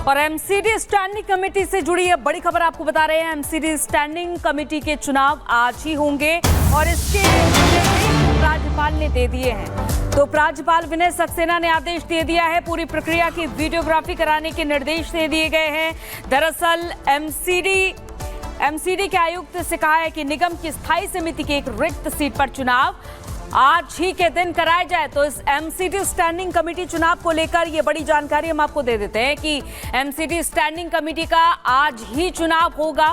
और MCD standing committee से जुड़ी ये बड़ी खबर आपको बता रहे हैं। एमसीडी स्टैंडिंग कमेटी के चुनाव आज ही होंगे और इसके निर्देश राज्यपाल ने दे दिए हैं। तो राज्यपाल विनय सक्सेना ने आदेश दे दिया है, पूरी प्रक्रिया की वीडियोग्राफी कराने के निर्देश दे दिए गए हैं। दरअसल एमसीडी के आयुक्त से कहा है कि निगम की स्थायी समिति की एक रिक्त सीट पर चुनाव आज ही के दिन कराया जाए। तो इस एमसीडी स्टैंडिंग कमेटी चुनाव को लेकर ये बड़ी जानकारी हम आपको दे देते हैं कि एमसीडी स्टैंडिंग कमेटी का आज ही चुनाव होगा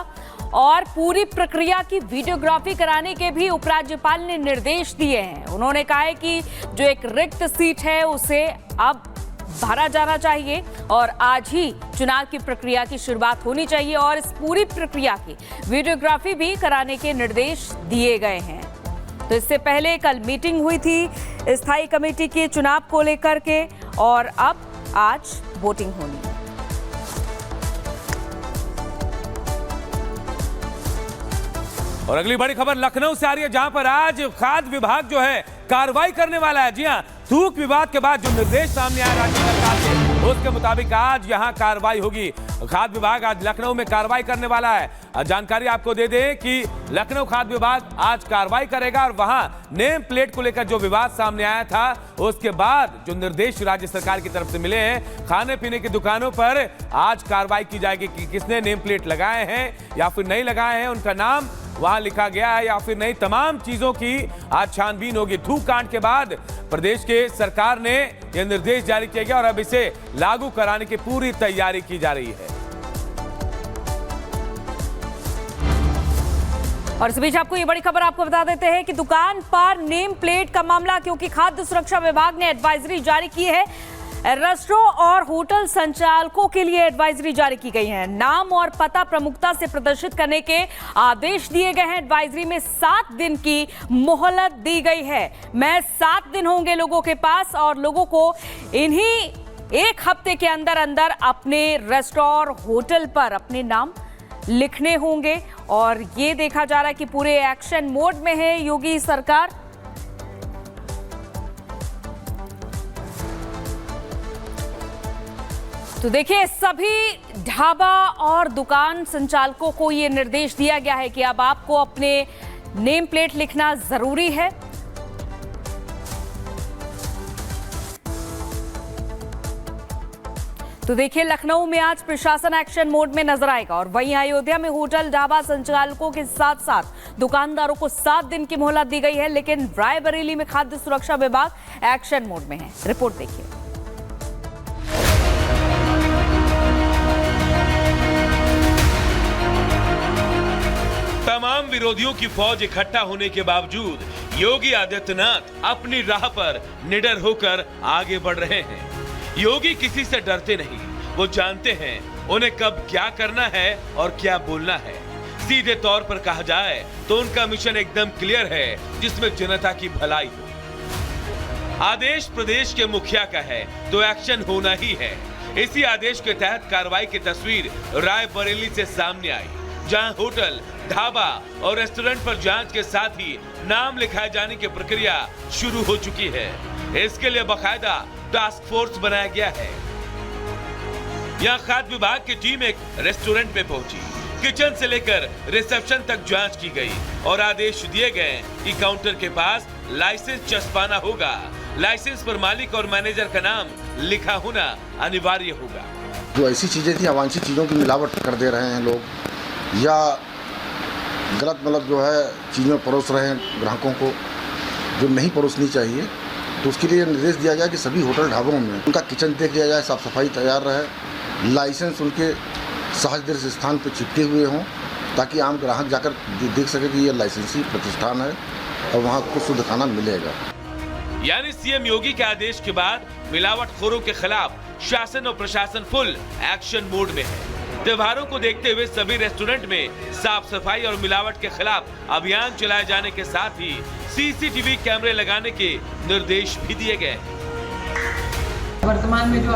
और पूरी प्रक्रिया की वीडियोग्राफी कराने के भी उपराज्यपाल ने निर्देश दिए हैं। उन्होंने कहा है कि जो एक रिक्त सीट है उसे अब भरा जाना चाहिए और आज ही चुनाव की प्रक्रिया की शुरुआत होनी चाहिए और इस पूरी प्रक्रिया की वीडियोग्राफी भी कराने के निर्देश दिए गए हैं। तो इससे पहले कल मीटिंग हुई थी स्थायी कमेटी के चुनाव को लेकर के और अब आज वोटिंग होनी है। और अगली बड़ी खबर लखनऊ से आ रही है, जहां पर आज खाद्य विभाग जो है कार्रवाई करने वाला है। जी हां, थूक विवाद के बाद जो निर्देश सामने आया राज्य सरकार के, उसके मुताबिक आज यहां कार्रवाई होगी। खाद्य विभाग आज लखनऊ में कार्रवाई करने वाला है। जानकारी आपको दे दें कि लखनऊ खाद्य विभाग आज कार्रवाई करेगा और वहां नेम प्लेट को लेकर जो विवाद सामने आया था, उसके बाद जो निर्देश राज्य सरकार की तरफ से मिले हैं, खाने पीने की दुकानों पर आज कार्रवाई की जाएगी कि किसने नेम प्लेट लगाए हैं या फिर नहीं लगाए हैं, उनका नाम वहां लिखा गया है या फिर नहीं। तमाम चीजों की आज छानबीन होगी। थूक कांड के बाद प्रदेश के सरकार ने यह निर्देश जारी किया गया और अब इसे लागू कराने की पूरी तैयारी की जा रही है। और इस बीच आपको ये बड़ी खबर आपको बता देते हैं कि दुकान पर नेम प्लेट का मामला, क्योंकि खाद्य सुरक्षा विभाग ने एडवाइजरी जारी की है। रेस्टोरेंट और होटल संचालकों के लिए एडवाइजरी जारी की गई है। नाम और पता प्रमुखता से प्रदर्शित करने के आदेश दिए गए हैं। एडवाइजरी में 7 दिन की मोहलत दी गई है। मैं 7 दिन होंगे लोगों के पास और लोगों को इन्हीं 1 हफ्ते के अंदर अंदर अपने रेस्टोरेंट होटल पर अपने नाम लिखने होंगे। और ये देखा जा रहा है कि पूरे एक्शन मोड में है योगी सरकार। तो देखिए, सभी ढाबा और दुकान संचालकों को यह निर्देश दिया गया है कि अब आपको अपने नेम प्लेट लिखना जरूरी है। तो देखिए, लखनऊ में आज प्रशासन एक्शन मोड में नजर आएगा और वहीं अयोध्या में होटल ढाबा संचालकों के साथ साथ दुकानदारों को 7 दिन की मोहलत दी गई है। लेकिन रायबरेली में खाद्य सुरक्षा विभाग एक्शन मोड में है। रिपोर्ट देखिए। तमाम विरोधियों की फौज इकट्ठा होने के बावजूद योगी आदित्यनाथ अपनी राह पर निडर होकर आगे बढ़ रहे हैं। योगी किसी से डरते नहीं, वो जानते हैं उन्हें कब क्या करना है और क्या बोलना है। सीधे तौर पर कहा जाए तो उनका मिशन एकदम क्लियर है, जिसमें जनता की भलाई हो। आदेश प्रदेश के मुखिया का है तो एक्शन होना ही है। इसी आदेश के तहत कार्रवाई की तस्वीर रायबरेली से सामने आई, जहां होटल, ढाबा और रेस्टोरेंट पर जांच के साथ ही नाम लिखाए जाने की प्रक्रिया शुरू हो चुकी है। इसके लिए बाकायदा टास्क फोर्स बनाया गया है। यहां खाद्य विभाग की टीम एक रेस्टोरेंट में पहुंची। किचन से लेकर रिसेप्शन तक जांच की गई और आदेश दिए गए कि काउंटर के पास लाइसेंस चस्पाना होगा। लाइसेंस पर मालिक और मैनेजर का नाम लिखा होना अनिवार्य होगा। जो ऐसी चीजें थी, अवांछित चीजों की मिलावट कर दे रहे हैं लोग, या गलत जो है चीज़ें परोस रहे हैं ग्राहकों को, जो नहीं परोसनी चाहिए, तो उसके लिए निर्देश दिया गया कि सभी होटल ढाबों में उनका किचन देख लिया जाए, साफ सफाई तैयार रहे, लाइसेंस उनके सहज दृश्य स्थान पर चिपके हुए हों, ताकि आम ग्राहक जाकर देख सके कि ये लाइसेंसी प्रतिष्ठान है और वहाँ कुछ शुद्ध खाना मिलेगा। यानी सीएम योगी के आदेश के बाद मिलावटखोरों के खिलाफ शासन और प्रशासन फुल एक्शन मोड में है। त्योहारों को देखते हुए सभी रेस्टोरेंट में साफ सफाई और मिलावट के खिलाफ अभियान चलाए जाने के साथ ही सीसीटीवी कैमरे लगाने के निर्देश भी दिए गए। वर्तमान में जो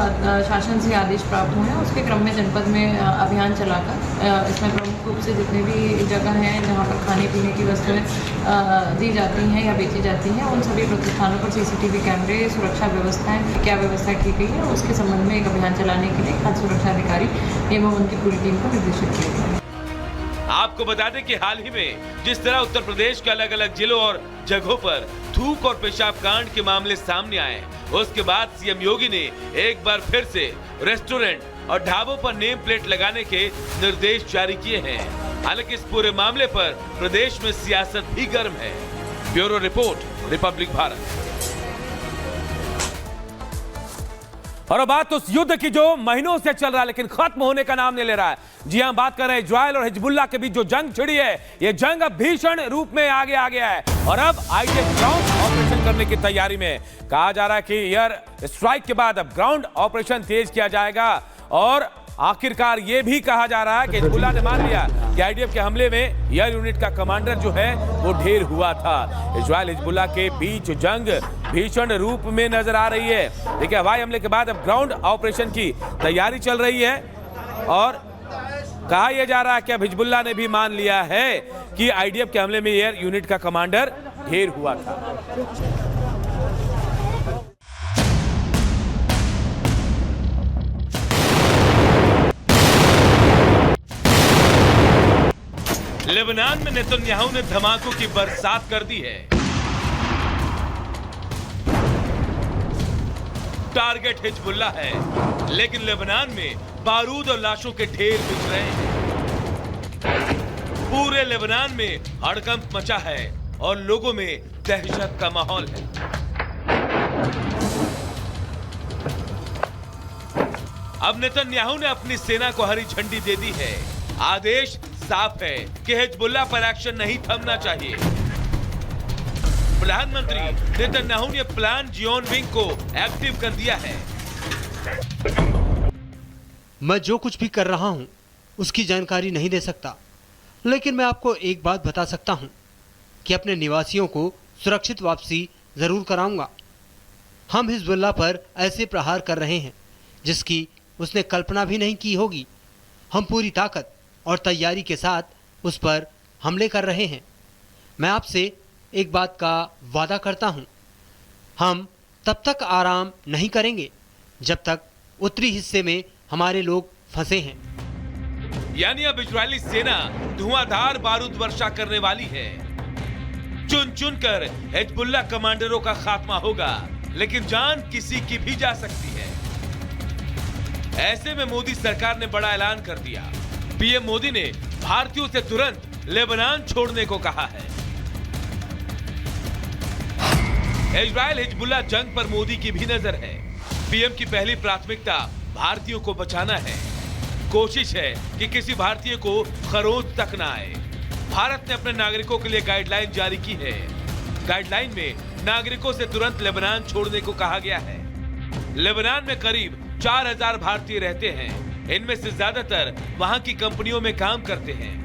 शासन से आदेश प्राप्त हुए हैं उसके क्रम में जनपद में अभियान चलाकर इसमें प्रमुख रूप से जितने भी जगह हैं जहां पर खाने पीने की वस्तुएं दी जाती हैं या बेची जाती हैं उन सभी प्रतिष्ठानों पर CCTV कैमरे, सुरक्षा व्यवस्थाएं क्या व्यवस्था की गई है उसके संबंध में एक अभियान चलाने के लिए खाद्य सुरक्षा अधिकारी एवं उनकी पूरी टीम को निर्देशित किया गया है। आपको बता दें कि हाल ही में जिस तरह उत्तर प्रदेश के अलग अलग जिलों और जगहों पर थूक और पेशाब कांड के मामले सामने आए, उसके बाद सीएम योगी ने एक बार फिर से रेस्टोरेंट और ढाबों पर नेम प्लेट लगाने के निर्देश जारी किए हैं। हालांकि इस पूरे मामले पर प्रदेश में सियासत भी गर्म है। Bureau report, Republic Bharat. और अब बात उस युद्ध की जो महीनों से चल रहा है लेकिन खत्म होने का नाम नहीं ले रहा है। जी हां, बात कर रहे हैं इजराइल और हिजबुल्लाह के बीच जो जंग छिड़ी है, ये जंग अब भीषण रूप में आगे आ गया है और अब IDF ग्राउंड ऑपरेशन करने की तैयारी में। कहा जा रहा है कि एयर स्ट्राइक के बाद अब ग्राउंड ऑपरेशन तेज किया जाएगा और आखिरकार ये भी कहा जा रहा है कि हिजबुल्लाह ने मान लिया कि IDF के हमले में एयर यूनिट का कमांडर जो है वो ढेर हुआ था। इजराइल हिजबुल्लाह के बीच जंग भीषण रूप में नजर आ रही है। देखिए, हवाई हमले के बाद अब ग्राउंड ऑपरेशन की तैयारी चल रही है और कहा यह जा रहा है कि अब हिजबुल्लाह ने भी मान लिया है कि IDF के हमले में एयर यूनिट का कमांडर ढेर हुआ था। लेबनान में नेतन्याहू ने धमाकों की बरसात कर दी है। टारगेट हिजबुल्लाह है, लेकिन लेबनान में बारूद और लाशों के ढेर बिछ रहे हैं। पूरे लेबनान में हड़कंप मचा है और लोगों में दहशत का माहौल है। अब नेतन्याहू ने अपनी सेना को हरी झंडी दे दी है। आदेश साफ है कि हिजबुल्लाह पर एक्शन नहीं थमना चाहिए। प्रधानमंत्री नेतन्याहू ने प्लान जियोन विंग को एक्टिव कर दिया है। मैं जो कुछ भी कर रहा हूं उसकी जानकारी नहीं दे सकता, लेकिन मैं आपको एक बात बता सकता हूं कि अपने निवासियों को सुरक्षित वापसी जरूर कराऊंगा। हम हिजबुल्लाह पर ऐसे प्रहार कर रहे हैं जिसकी उसने कल्पना भी नहीं की होगी। हम पूरी ताकत और तैयारी के साथ उस पर हमले कर रहे हैं। मैं आपसे एक बात का वादा करता हूं, हम तब तक आराम नहीं करेंगे जब तक उत्तरी हिस्से में हमारे लोग फंसे हैं। यानी अब इजरायली सेना धुआंधार बारूद वर्षा करने वाली है। चुन चुन कर हिजबुल्लाह कमांडरों का खात्मा होगा, लेकिन जान किसी की भी जा सकती है। ऐसे में मोदी सरकार ने बड़ा ऐलान कर दिया। पीएम मोदी ने भारतीयों से तुरंत लेबनान छोड़ने को कहा है। इजराइल हिजबुल्लाह जंग पर मोदी की भी नजर है। पीएम की पहली प्राथमिकता भारतीयों को बचाना है। कोशिश है कि किसी भारतीय को खरोंच तक न आए। भारत ने अपने नागरिकों के लिए गाइडलाइन जारी की है। गाइडलाइन में नागरिकों से तुरंत लेबनान छोड़ने को कहा गया है। लेबनान में करीब 4000 भारतीय रहते हैं। इनमें से ज्यादातर वहां की कंपनियों में काम करते हैं।